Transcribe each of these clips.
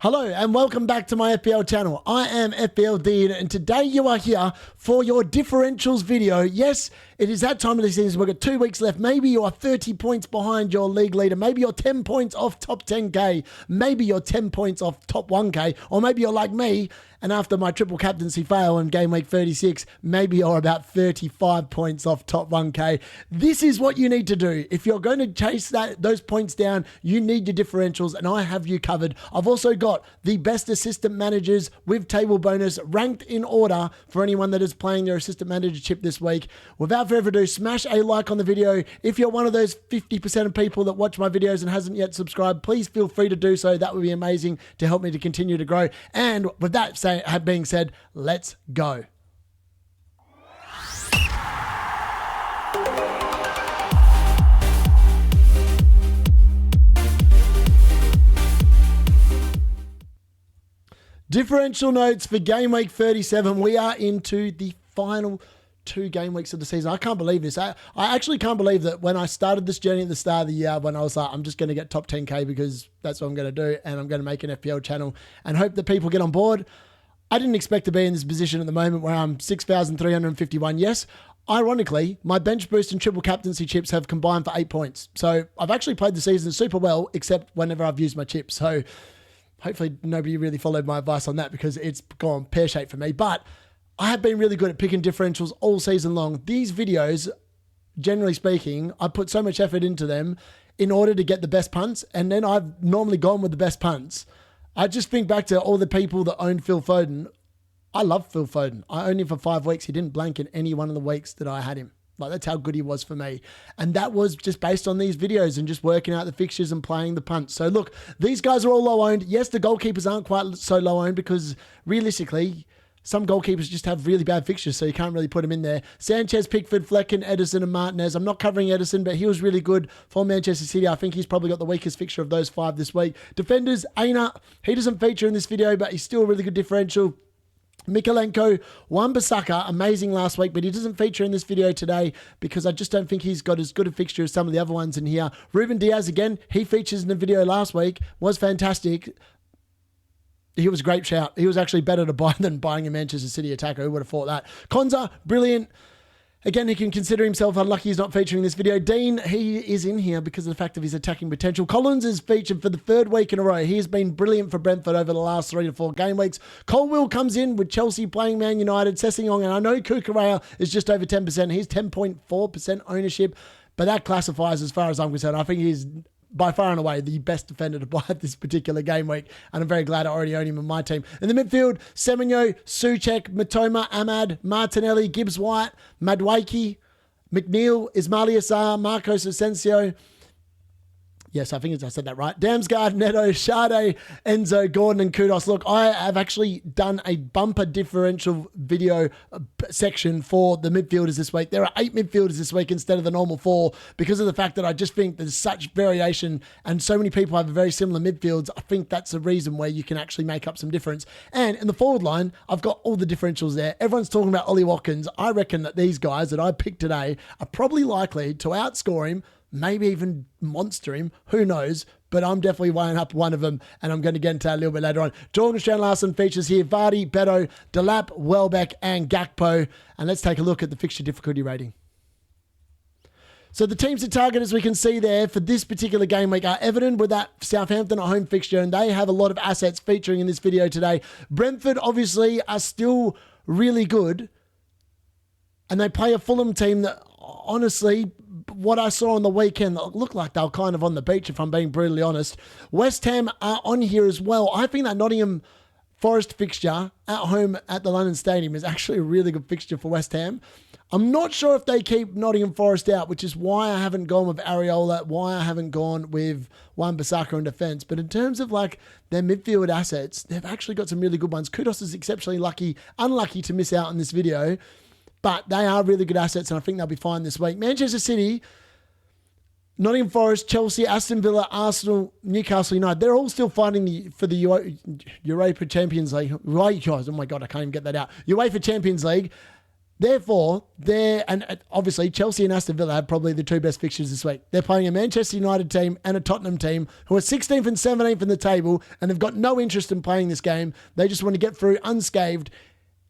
Hello and welcome back to my FPL channel. I am FPL Dean and today you are here for your differentials video. Yes, it is that time of the season. We've got 2 weeks left. Maybe you are 30 points behind your league leader. Maybe you're 10 points off top 10k. Maybe you're 10 points off top 1k. Or maybe you're like me and after my triple captaincy fail in game week 36, maybe you're about 35 points off top 1k. This is what you need to do. If you're going to chase those points down, you need your differentials and I have you covered. I've also got the best assistant managers with table bonus ranked in order for anyone that is playing their assistant manager chip this week. Without further ado, smash a like on the video. If you're one of those 50% of people that watch my videos and hasn't yet subscribed, please feel free to do so. That would be amazing to help me to continue to grow. And with that being said, let's go. Differential notes for game week 37. We are into the final 2 game weeks of the season. I can't believe this. I actually can't believe that when I started this journey at the start of the year, when I was like, I'm just going to get top 10k because that's what I'm going to do and I'm going to make an FPL channel and hope that people get on board. I didn't expect to be in this position at the moment where I'm 6,351. Yes, ironically, my bench boost and triple captaincy chips have combined for 8 points. So I've actually played the season super well, except whenever I've used my chips. So hopefully nobody really followed my advice on that because it's gone pear-shaped for me. But I have been really good at picking differentials all season long. These videos, generally speaking, I put so much effort into them in order to get the best punts. And then I've normally gone with the best punts. I just think back to all the people that owned Phil Foden. I love Phil Foden. I owned him for 5 weeks. He didn't blank in any one of the weeks that I had him. Like, that's how good he was for me. And that was just based on these videos and just working out the fixtures and playing the punts. So look, these guys are all low owned. Yes, the goalkeepers aren't quite so low owned because realistically, some goalkeepers just have really bad fixtures, so you can't really put them in there. Sanchez, Pickford, Flecken, Edison, and Martinez. I'm not covering Edison, but he was really good for Manchester City. I think he's probably got the weakest fixture of those 5 this week. Defenders, Aina, he doesn't feature in this video, but he's still a really good differential. Mikalenko, Wan-Bissaka, amazing last week, but he doesn't feature in this video today because I just don't think he's got as good a fixture as some of the other ones in here. Ruben Diaz, again, he features in the video last week, was fantastic. He was a great shout. He was actually better to buy than buying a Manchester City attacker. Who would have thought that? Konza, brilliant. Again, he can consider himself unlucky he's not featuring in this video. Dean, he is in here because of the fact of his attacking potential. Collins is featured for the 3rd week in a row. He has been brilliant for Brentford over the last 3 to 4 game weeks. Colwill comes in with Chelsea playing Man United. Sessegnon, and I know Kukurea is just over 10%. He's 10.4% ownership, but that classifies as far as I'm concerned. I think he's by far and away the best defender to buy at this particular game week, and I'm very glad I already own him in my team. In the midfield, Semenyo, Souček, Matoma, Ahmad, Martinelli, Gibbs-White, Madueke, McNeil, Ismail Assar, Marcos Asensio. Yes, I think I said that right. Damsgaard, Neto, Sade, Enzo, Gordon, and Kudos. Look, I have actually done a bumper differential video section for the midfielders this week. There are 8 midfielders this week instead of the normal 4 because of the fact that I just think there's such variation and so many people have very similar midfields. I think that's a reason where you can actually make up some difference. And in the forward line, I've got all the differentials there. Everyone's talking about Ollie Watkins. I reckon that these guys that I picked today are probably likely to outscore him, maybe even monster him, who knows, but I'm definitely weighing up one of them, and I'm going to get into that a little bit later on. Jordan Strand-Larsen features here, Vardy, Beto, Delap, Welbeck, and Gakpo, and let's take a look at the fixture difficulty rating. So the teams to target, as we can see there, for this particular game week are Everton with that Southampton at home fixture, and they have a lot of assets featuring in this video today. Brentford, obviously, are still really good, and they play a Fulham team that, honestly, what I saw on the weekend looked like they were kind of on the beach, if I'm being brutally honest. West Ham are on here as well. I think that Nottingham Forest fixture at home at the London Stadium is actually a really good fixture for West Ham. I'm not sure if they keep Nottingham Forest out, which is why I haven't gone with Areola, why I haven't gone with Wan-Bissaka in defence. But in terms of like their midfield assets, they've actually got some really good ones. Kudos is exceptionally unlucky to miss out on this video. But they are really good assets, and I think they'll be fine this week. Manchester City, Nottingham Forest, Chelsea, Aston Villa, Arsenal, Newcastle United. They're all still fighting for the Europa Champions League. Oh my God, I can't even get that out. UEFA Champions League. Therefore, and obviously Chelsea and Aston Villa have probably the two best fixtures this week. They're playing a Manchester United team and a Tottenham team who are 16th and 17th in the table, and they've got no interest in playing this game. They just want to get through unscathed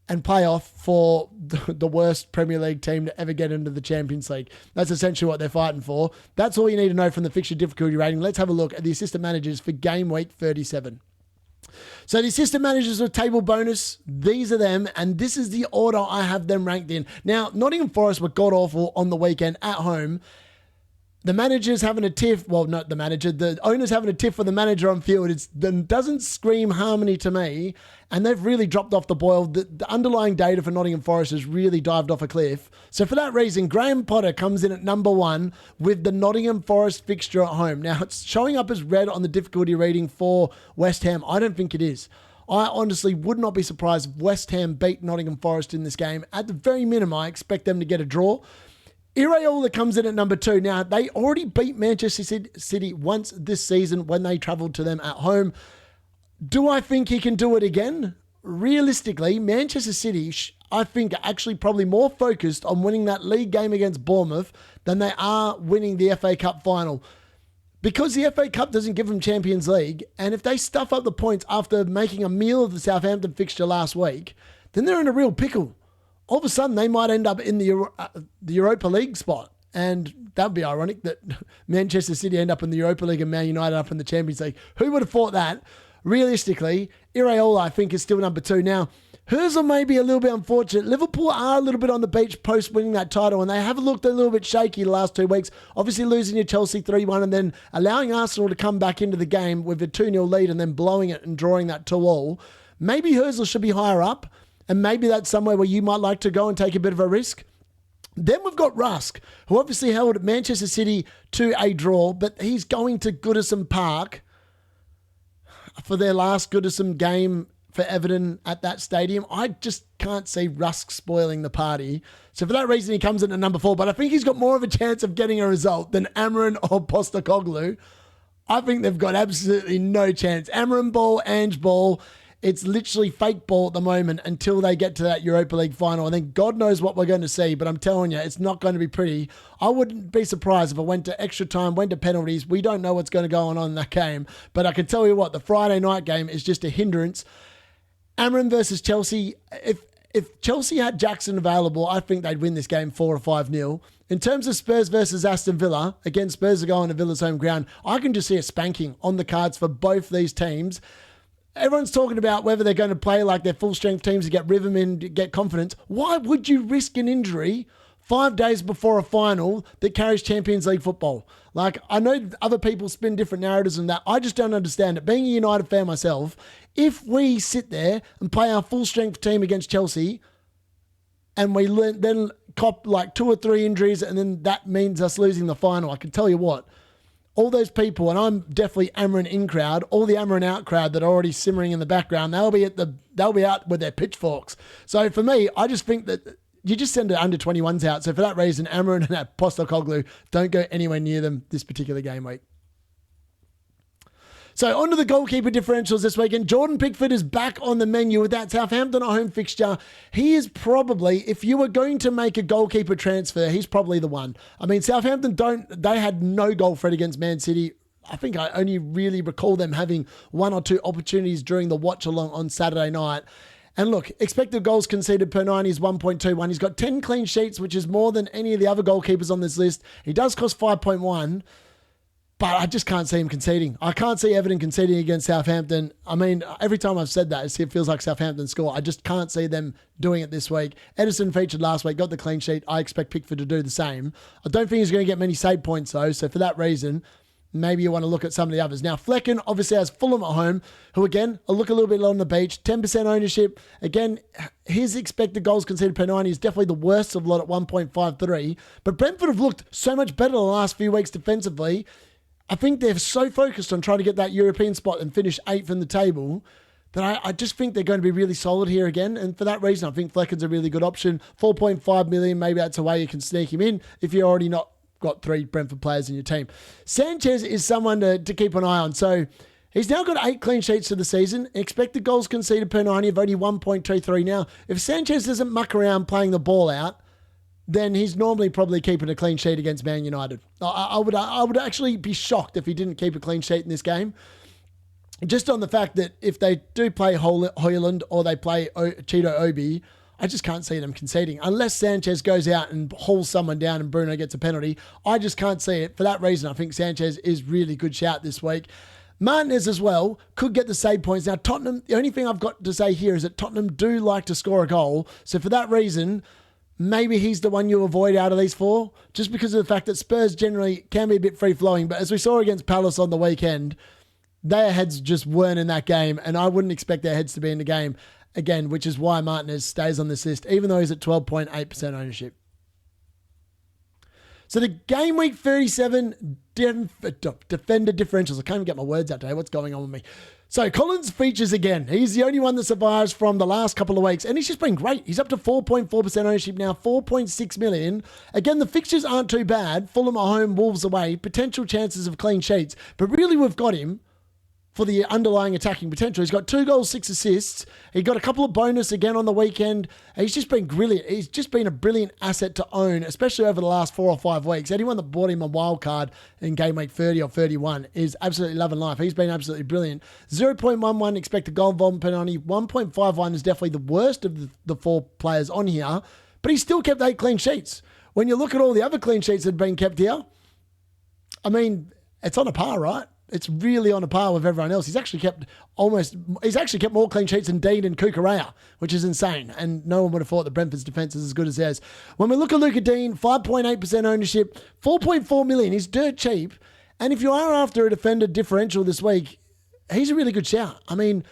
and play off for the worst Premier League team to ever get into the Champions League. That's essentially what they're fighting for. That's all you need to know from the fixture difficulty rating. Let's have a look at the assistant managers for game week 37. So the assistant managers with table bonus, these are them, and this is the order I have them ranked in. Now, Nottingham Forest were god-awful on the weekend at home. The manager's having a tiff, well, not the manager, the owner's having a tiff for the manager on field. It doesn't scream harmony to me, and they've really dropped off the boil. The underlying data for Nottingham Forest has really dived off a cliff. So for that reason, Graham Potter comes in at number 1 with the Nottingham Forest fixture at home. Now, it's showing up as red on the difficulty rating for West Ham. I don't think it is. I honestly would not be surprised if West Ham beat Nottingham Forest in this game. At the very minimum, I expect them to get a draw. Iraola comes in at number 2. Now, they already beat Manchester City once this season when they travelled to them at home. Do I think he can do it again? Realistically, Manchester City, I think, are actually probably more focused on winning that league game against Bournemouth than they are winning the FA Cup final. Because the FA Cup doesn't give them Champions League, and if they stuff up the points after making a meal of the Southampton fixture last week, then they're in a real pickle. All of a sudden, they might end up in the Europa League spot. And that would be ironic that Manchester City end up in the Europa League and Man United up in the Champions League. Who would have thought that? Realistically, Iraola, I think, is still number 2. Now, Herzl may be a little bit unfortunate. Liverpool are a little bit on the beach post winning that title, and they have looked a little bit shaky the last 2 weeks. Obviously, losing to Chelsea 3-1 and then allowing Arsenal to come back into the game with a 2-0 lead and then blowing it and drawing that 2-2. Maybe Herzl should be higher up. And maybe that's somewhere where you might like to go and take a bit of a risk. Then we've got Rusk, who obviously held Manchester City to a draw, but he's going to Goodison Park for their last Goodison game for Everton at that stadium. I just can't see Rusk spoiling the party. So for that reason, he comes in at number 4, but I think he's got more of a chance of getting a result than Amrin or Postecoglou. I think they've got absolutely no chance. Amrin ball, Ange ball. It's literally fake ball at the moment until they get to that Europa League final. I think God knows what we're going to see, but I'm telling you, it's not going to be pretty. I wouldn't be surprised if it went to extra time, went to penalties. We don't know what's going to go on in that game, but I can tell you what, the Friday night game is just a hindrance. Amrin versus Chelsea. If Chelsea had Jackson available, I think they'd win this game 4 or 5-0. In terms of Spurs versus Aston Villa, again, Spurs are going to Villa's home ground. I can just see a spanking on the cards for both these teams. Everyone's talking about whether they're going to play like their full-strength teams to get rhythm in, to get confidence. Why would you risk an injury 5 days before a final that carries Champions League football? Like, I know other people spin different narratives than that. I just don't understand it. Being a United fan myself, if we sit there and play our full-strength team against Chelsea and we then cop like 2 or 3 injuries and then that means us losing the final, I can tell you what, all those people, and I'm definitely Amrin in crowd, all the Amrin out crowd that are already simmering in the background, they'll be out with their pitchforks. So for me, I just think that you just send the under 21s out. So for that reason, Amrin and Postecoglou don't go anywhere near them this particular game week. So on to the goalkeeper differentials this weekend. Jordan Pickford is back on the menu with that Southampton at home fixture. He is probably, if you were going to make a goalkeeper transfer, he's probably the one. I mean, Southampton they had no goal threat against Man City. I think I only really recall them having 1 or 2 opportunities during the watch along on Saturday night. And look, expected goals conceded per 90 is 1.21. He's got 10 clean sheets, which is more than any of the other goalkeepers on this list. He does cost 5.1. But I just can't see him conceding. I can't see Everton conceding against Southampton. I mean, every time I've said that, it feels like Southampton score. I just can't see them doing it this week. Edison featured last week, got the clean sheet. I expect Pickford to do the same. I don't think he's going to get many save points, though. So for that reason, maybe you want to look at some of the others. Now, Flecken obviously has Fulham at home, who again, look a little bit low on the beach. 10% ownership. Again, his expected goals conceded per 90 is definitely the worst of the lot at 1.53. But Brentford have looked so much better the last few weeks defensively. I think they're so focused on trying to get that European spot and finish 8th in the table that I just think they're going to be really solid here again. And for that reason, I think Flecken's a really good option. 4.5 million, maybe that's a way you can sneak him in if you're already not got 3 Brentford players in your team. Sanchez is someone to keep an eye on. So He's now got 8 clean sheets for the season. Expected goals conceded per 90 of only 1.23. Now, if Sanchez doesn't muck around playing the ball out, then he's normally probably keeping a clean sheet against Man United. I would actually be shocked if he didn't keep a clean sheet in this game. Just on the fact that if they do play Højlund or they play Cheeto Obi, I just can't see them conceding. Unless Sanchez goes out and hauls someone down and Bruno gets a penalty, I just can't see it. For that reason, I think Sanchez is really good shout this week. Martinez as well could get the save points. Now, Tottenham, the only thing I've got to say here is that Tottenham do like to score a goal. So for that reason, maybe he's the one you avoid out of these 4, just because of the fact that Spurs generally can be a bit free-flowing. But as we saw against Palace on the weekend, their heads just weren't in that game, and I wouldn't expect their heads to be in the game again, which is why Martinez stays on this list, even though he's at 12.8% ownership. So the game week 37 defender differentials. I can't even get my words out today. What's going on with me? So Collins features again. He's the only one that survives from the last couple of weeks, and he's just been great. He's up to 4.4% ownership now, 4.6 million. Again, the fixtures aren't too bad. Fulham at home, Wolves away, potential chances of clean sheets. But really, we've got him for the underlying attacking potential. He's got 2 goals, 6 assists. He got a couple of bonus again on the weekend. He's just been brilliant. He's just been a brilliant asset to own, especially over the last 4 or 5 weeks. Anyone that bought him a wild card in game week 30 or 31 is absolutely loving life. He's been absolutely brilliant. 0.11 expected goal involvement per 90. 1.51 is definitely the worst of the 4 players on here, but he still kept 8 clean sheets. When you look at all the other clean sheets that have been kept here, I mean, it's on a par, right? It's really on a par with everyone else. He's actually kept more clean sheets than Dean and Kukurea, which is insane. And no one would have thought that Brentford's defence is as good as theirs. When we look at Luca Dean, 5.8% ownership, 4.4 million. He's dirt cheap. And if you are after a defender differential this week, he's a really good shout. I mean,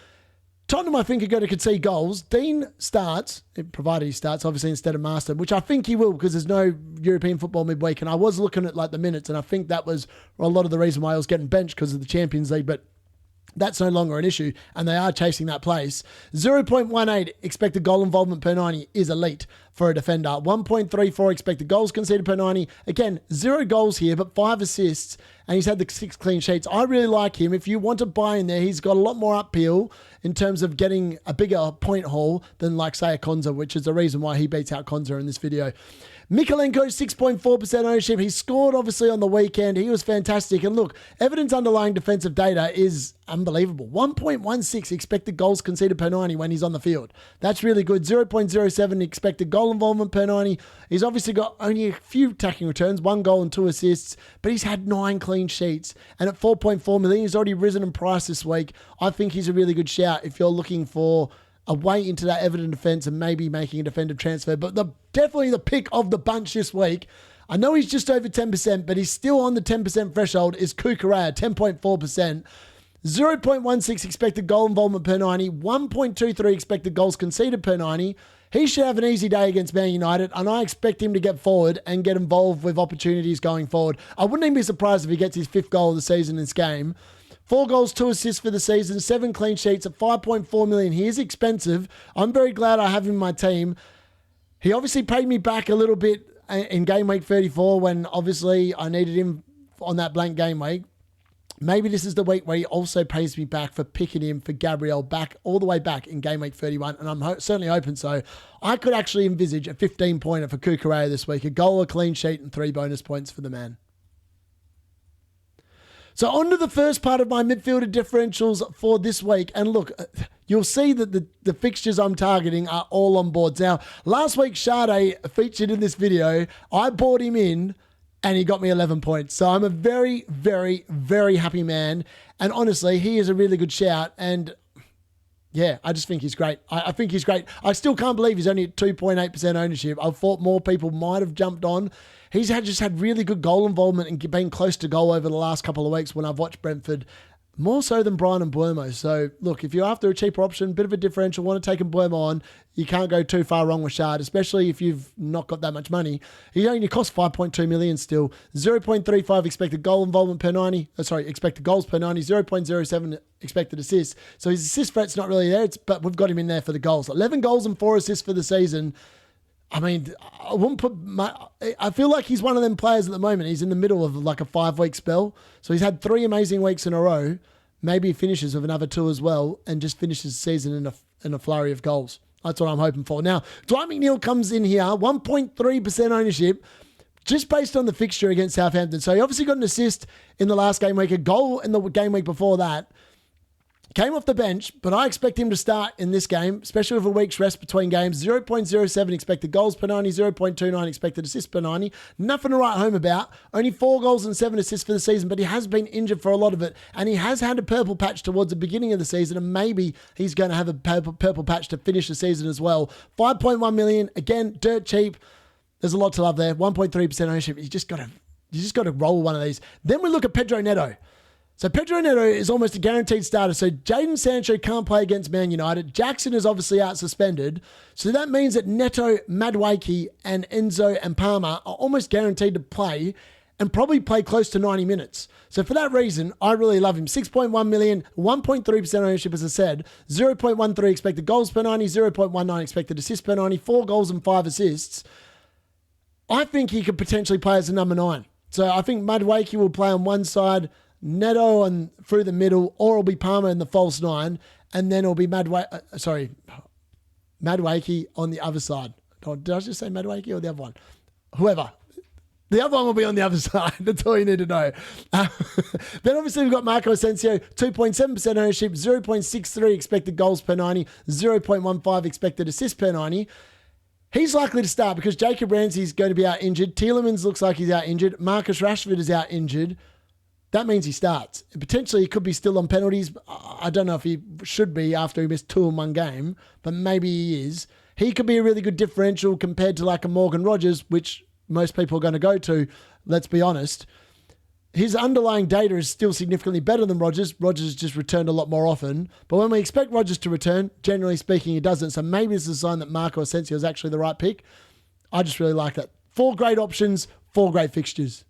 Tottenham, I think, are going to concede goals. Dean starts, provided he starts, obviously, instead of Marston, which I think he will because there's no European football midweek. And I was looking at like the minutes, and I think that was a lot of the reason why I was getting benched because of the Champions League. But that's no longer an issue, and they are chasing that place. 0.18 expected goal involvement per 90 is elite for a defender. 1.34 expected goals conceded per 90. Again, 0 goals here, but 5 assists, and he's had the 6 clean sheets. I really like him. If you want to buy in there, he's got a lot more uphill in terms of getting a bigger point haul than, like, say, a Konza, which is the reason why he beats out Konza in this video. Mikalenko, 6.4% ownership. He scored, obviously, on the weekend. He was fantastic. And look, Everton's underlying defensive data is unbelievable. 1.16 expected goals conceded per 90 when he's on the field. That's really good. 0.07 expected goal involvement per 90. He's obviously got only a few attacking returns, 1 goal and 2 assists, but he's had 9 clean sheets. And at 4.4 million, he's already risen in price this week. I think he's a really good shout if you're looking for a way into that Everton defence and maybe making a defensive transfer. But definitely the pick of the bunch this week, I know he's just over 10%, but he's still on the 10% threshold, is Kukurea, 10.4%. 0.16 expected goal involvement per 90, 1.23 expected goals conceded per 90. He should have an easy day against Man United, and I expect him to get forward and get involved with opportunities going forward. I wouldn't even be surprised if he gets his 5th goal of the season in this game. 4 goals, 2 assists for the season, 7 clean sheets at 5.4 million. He is expensive. I'm very glad I have him in my team. He obviously paid me back a little bit in game week 34 when obviously I needed him on that blank game week. Maybe this is the week where he also pays me back for picking him for Gabriel back all the way back in game week 31, and I'm certainly open. So I could actually envisage a 15-pointer for Kukurea this week, a goal, a clean sheet, and 3 bonus points for the man. So on to the first part of my midfielder differentials for this week. And look, you'll see that the fixtures I'm targeting are all on boards. Now, last week, Sade featured in this video. I bought him in and he got me 11 points. So I'm a very, very, very happy man. And honestly, he is a really good shout. And yeah, I just think he's great. I think he's great. I still can't believe he's only at 2.8% ownership. I thought more people might have jumped on. He's just had really good goal involvement and been close to goal over the last couple of weeks when I've watched Brentford, more so than Brian and Buemo. So, look, if you're after a cheaper option, bit of a differential, want to take Buemo on, you can't go too far wrong with Shard, especially if you've not got that much money. He only costs 5.2 million still. 0.35 expected goal involvement per 90. Expected goals per 90. 0.07 expected assists. So his assist threat's not really there, but we've got him in there for the goals. 11 goals and 4 assists for the season. I mean, I feel like he's one of them players at the moment. He's in the middle of like a 5-week spell. So he's had 3 amazing weeks in a row. maybe he finishes with another 2 as well and just finishes the season in a flurry of goals. That's what I'm hoping for. Now, Dwight McNeil comes in here, 1.3% ownership, just based on the fixture against Southampton. So he obviously got an assist in the last game week, a goal in the game week before that. Came off the bench, but I expect him to start in this game, especially with a week's rest between games. 0.07 expected goals per 90, 0.29 expected assists per 90. Nothing to write home about. Only 4 goals and 7 assists for the season, but he has been injured for a lot of it. And he has had a purple patch towards the beginning of the season, and maybe he's going to have a purple patch to finish the season as well. 5.1 million, again, dirt cheap. There's a lot to love there. 1.3% ownership. You just got to roll one of these. Then we look at Pedro Neto. So Pedro Neto is almost a guaranteed starter. So Jadon Sancho can't play against Man United. Jackson is obviously out suspended. So that means that Neto, Madueke, and Enzo and Palmer are almost guaranteed to play and probably play close to 90 minutes. So for that reason, I really love him. 6.1 million, 1.3% ownership, as I said, 0.13 expected goals per 90, 0.19 expected assists per 90, 4 goals and 5 assists. I think he could potentially play as a number 9. So I think Madueke will play on one side, Neto and through the middle, or it'll be Palmer in the false 9, and then it'll be Madueke on the other side. Oh, did I just say Madueke or the other one? Whoever. The other one will be on the other side. That's all you need to know. Then obviously we've got Marco Asensio, 2.7% ownership, 0.63 expected goals per 90, 0.15 expected assists per 90. He's likely to start because Jacob Ramsey's going to be out injured. Tielemans looks like he's out injured. Marcus Rashford is out injured. That means he starts. And potentially he could be still on penalties. I don't know if he should be after he missed 2 in one game, but maybe he is. He could be a really good differential compared to like a Morgan Rogers, which most people are going to go to, let's be honest. His underlying data is still significantly better than Rogers. Rogers has just returned a lot more often. But when we expect Rogers to return, generally speaking, he doesn't. So maybe this is a sign that Marco Asensio is actually the right pick. I just really like that. 4 great options, 4 great fixtures.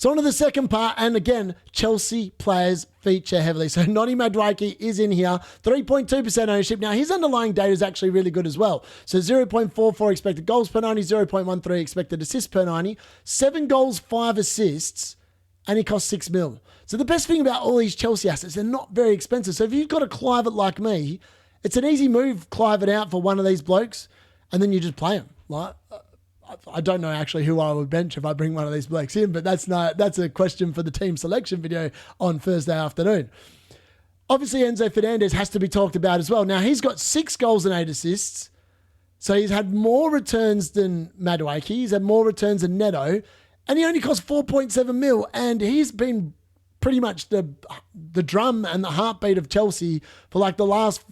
So on to the second part, and again, Chelsea players feature heavily. So Noni Madueke is in here, 3.2% ownership. Now, his underlying data is actually really good as well. So 0.44 expected goals per 90, 0.13 expected assists per 90, 7 goals, 5 assists, and he costs 6 mil. So the best thing about all these Chelsea assets, they're not very expensive. So if you've got a Clivert like me, it's an easy move, Clivert out for one of these blokes, and then you just play him. Like, I don't know actually who I would bench if I bring one of these blokes in, but that's a question for the team selection video on Thursday afternoon. Obviously, Enzo Fernandez has to be talked about as well. Now, he's got 6 goals and 8 assists, so he's had more returns than Madueke. He's had more returns than Neto, and he only costs 4.7 mil, and he's been pretty much the drum and the heartbeat of Chelsea for like the last,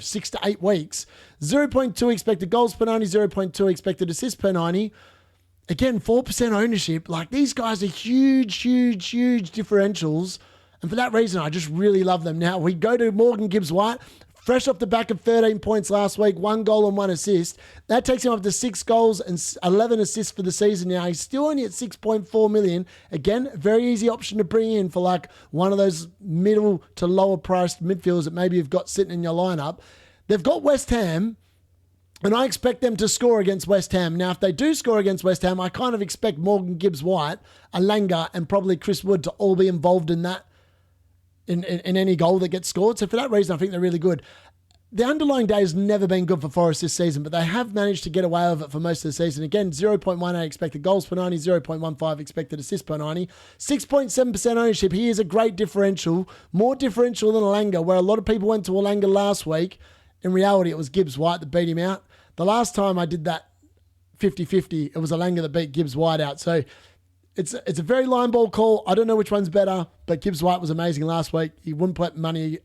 6 to 8 weeks. 0.2 expected goals per 90, 0.2 expected assists per 90. Again, 4% ownership. Like, these guys are huge differentials. And for that reason, I just really love them. Now, we go to Morgan Gibbs-White. Fresh off the back of 13 points last week, 1 goal and 1 assist. That takes him up to 6 goals and 11 assists for the season now. He's still only at 6.4 million. Again, very easy option to bring in for like one of those middle to lower priced midfielders that maybe you've got sitting in your lineup. They've got West Ham, and I expect them to score against West Ham. Now, if they do score against West Ham, I kind of expect Morgan Gibbs-White, Alanga, and probably Chris Wood to all be involved in that. In any goal that gets scored. So for that reason, I think they're really good. The underlying day has never been good for Forest this season, but they have managed to get away with it for most of the season. Again, 0.18 expected goals per 90, 0.15 expected assists per 90, 6.7% ownership. He is a great differential, more differential than Alanga, where a lot of people went to Alanga last week. In reality, it was Gibbs-White that beat him out. The last time I did that 50-50, it was Alanga that beat Gibbs-White out. So it's a very line ball call. I don't know which one's better, but Gibbs-White was amazing last week. He wouldn't put money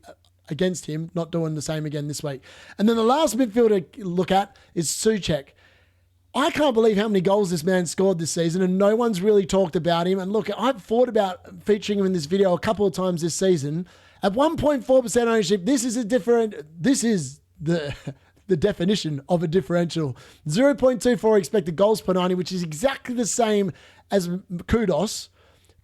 against him, not doing the same again this week. And then the last midfielder to look at is Souček. I can't believe how many goals this man scored this season, and no one's really talked about him. And look, I've thought about featuring him in this video a couple of times this season. At 1.4% ownership, this is the definition of a differential. 0.24 expected goals per 90, which is exactly the same as Kudos.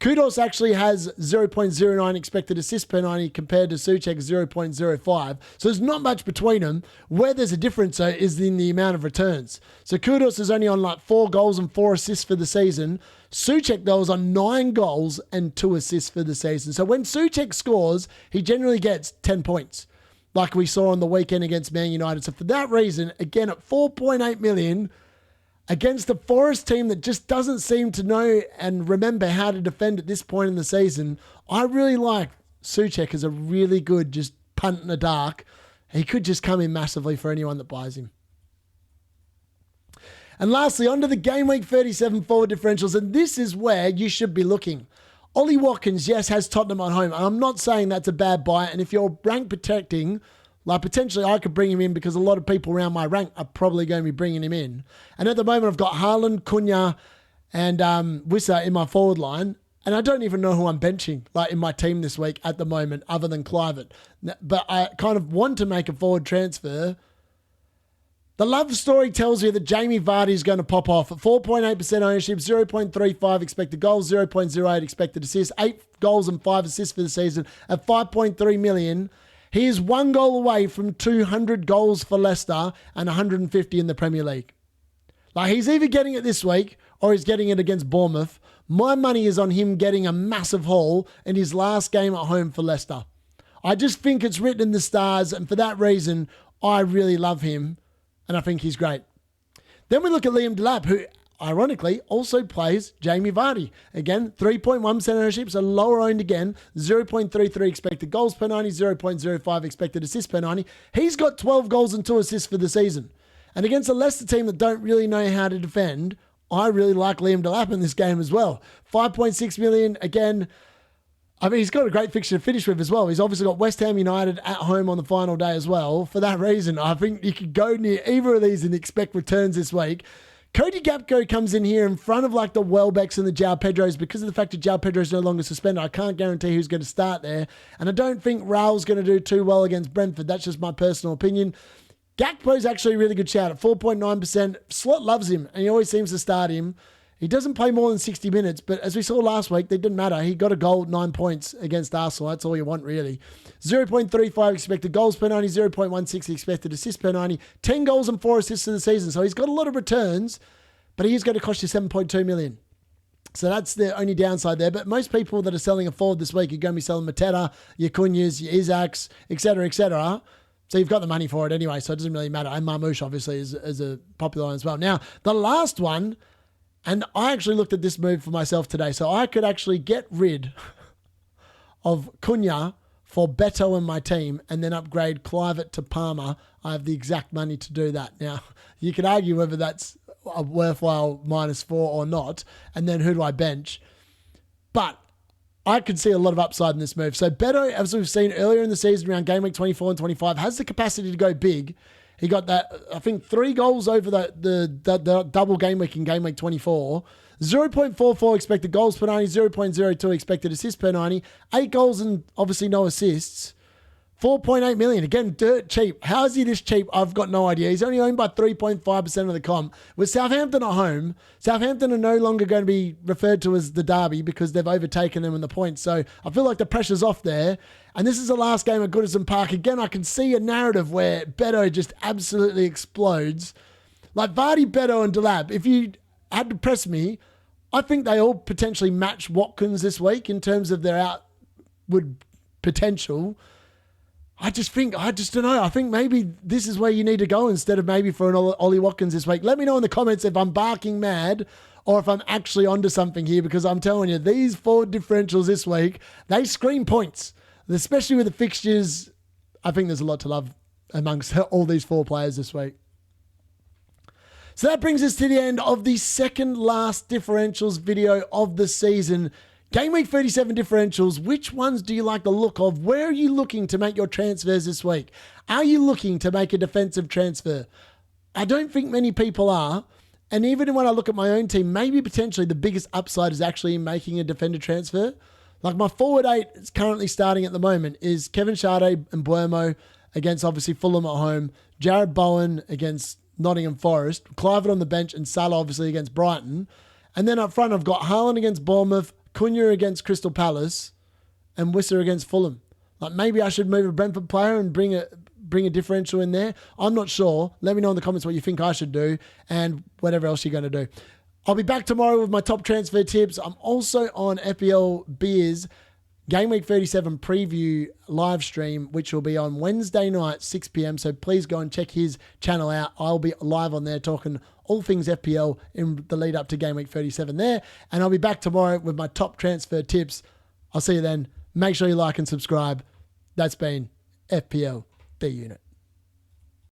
Kudos actually has 0.09 expected assists per 90 compared to Souček's 0.05. So there's not much between them. Where there's a difference, though, is in the amount of returns. So Kudos is only on like 4 goals and 4 assists for the season. Souček, though, is on 9 goals and 2 assists for the season. So when Souček scores, he generally gets 10 points, like we saw on the weekend against Man United. So for that reason, again, at 4.8 million, against a Forest team that just doesn't seem to know and remember how to defend at this point in the season, I really like Souček as a really good just punt in the dark. He could just come in massively for anyone that buys him. And lastly, onto the Game Week 37 forward differentials, and this is where you should be looking. Ollie Watkins, yes, has Tottenham at home, and I'm not saying that's a bad buy, and if you're rank protecting, like potentially I could bring him in because a lot of people around my rank are probably going to be bringing him in. And at the moment, I've got Haaland, Cunha, and Wissa in my forward line. And I don't even know who I'm benching like in my team this week at the moment other than Kluivert. But I kind of want to make a forward transfer. The love story tells you that Jamie Vardy is going to pop off at 4.8% ownership, 0.35 expected goals, 0.08 expected assists, 8 goals and 5 assists for the season at 5.3 million. He is 1 goal away from 200 goals for Leicester and 150 in the Premier League. Like, he's either getting it this week or he's getting it against Bournemouth. My money is on him getting a massive haul in his last game at home for Leicester. I just think it's written in the stars, and for that reason, I really love him, and I think he's great. Then we look at Liam Delap, who ironically also plays Jamie Vardy. Again, 3.1% ownership, so lower owned again, 0.33 expected goals per 90, 0.05 expected assists per 90. He's got 12 goals and 2 assists for the season. And against a Leicester team that don't really know how to defend, I really like Liam Delap in this game as well. 5.6 million, again, I mean, he's got a great fixture to finish with as well. He's obviously got West Ham United at home on the final day as well. For that reason, I think you could go near either of these and expect returns this week. Cody Gakpo comes in here in front of like the Welbecks and the João Pedros because of the fact that João Pedro is no longer suspended. I can't guarantee who's going to start there. And I don't think Raul's going to do too well against Brentford. That's just my personal opinion. Gakpo's actually a really good shout at 4.9%. Slot loves him and he always seems to start him. He doesn't play more than 60 minutes, but as we saw last week, that didn't matter. He got a goal, 9 points against Arsenal. That's all you want, really. 0.35 expected goals per 90, 0.16 expected assists per 90, 10 goals and 4 assists for the season. So he's got a lot of returns, but he is going to cost you 7.2 million. So that's the only downside there. But most people that are selling a forward this week are going to be selling Mateta, your Cunhas, your Isaacs, etc., etc. So you've got the money for it anyway, so it doesn't really matter. And Marmoush, obviously, is a popular one as well. Now, the last one, and I actually looked at this move for myself today, so I could actually get rid of Cunha for Beto in my team and then upgrade Kluivert to Palmer. I have the exact money to do that. Now, you could argue whether that's a worthwhile -4 or not, and then who do I bench? But I could see a lot of upside in this move. So Beto, as we've seen earlier in the season around game week 24 and 25, has the capacity to go big. He got that, I think, 3 goals over the double game week in game week 24. 0.44 expected goals per 90, 0.02 expected assists per 90, 8 goals and obviously no assists. 4.8 million. Again, dirt cheap. How is he this cheap? I've got no idea. He's only owned by 3.5% of the comp. With Southampton at home, Southampton are no longer going to be referred to as the derby because they've overtaken them in the points. So I feel like the pressure's off there. And this is the last game at Goodison Park. Again, I can see a narrative where Beto just absolutely explodes. Like Vardy, Beto, and Delap, if you had to press me, I think they all potentially match Watkins this week in terms of their outward potential. I just don't know. I think maybe this is where you need to go instead of maybe for an Ollie Watkins this week. Let me know in the comments if I'm barking mad or if I'm actually onto something here, because I'm telling you, these forward differentials this week, they scream points, especially with the fixtures. I think there's a lot to love amongst all these 4 players this week. So that brings us to the end of the second last differentials video of the season. Game week 37 differentials, which ones do you like the look of? Where are you looking to make your transfers this week? Are you looking to make a defensive transfer? I don't think many people are. And even when I look at my own team, maybe potentially the biggest upside is actually in making a defender transfer. Like my forward 8 is currently starting at the moment is Kevin Sade and Buemo against obviously Fulham at home, Jared Bowen against Nottingham Forest, Kluivert on the bench, and Salah obviously against Brighton. And then up front, I've got Haaland against Bournemouth, Cunha against Crystal Palace and Wisser against Fulham. Like maybe I should move a Brentford player and bring a differential in there. I'm not sure. Let me know in the comments what you think I should do and whatever else you're going to do. I'll be back tomorrow with my top transfer tips. I'm also on FPL Beers Game Week 37 preview live stream, which will be on Wednesday night, 6 p.m. So please go and check his channel out. I'll be live on there talking all things FPL in the lead up to Game Week 37 there. And I'll be back tomorrow with my top transfer tips. I'll see you then. Make sure you like and subscribe. That's been FPL B Unit.